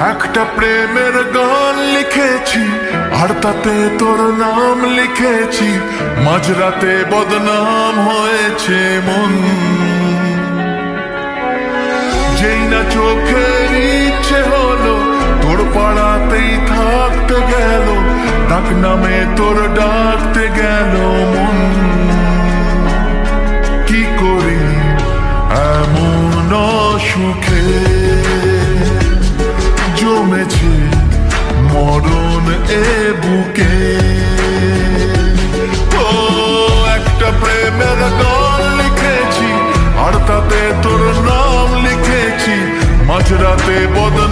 একটা প্রেমের গান লিখেছি আর তাতে তোর নাম লিখেছি, মাঝরাতে বদনাম হয়েছে মন। যেই না চোখের ইচ্ছে হলো তোর পাড়াতেই থাকতে গেল, ডাক নামে তোর ডাকতে গেল মন। কি করি এমন সুখে জমেছে মরণ এ বুকে। ও একটা প্রেমের গান লিখেছি আর তাতে তোর নাম লিখেছি, মাঝরাতে বদনাম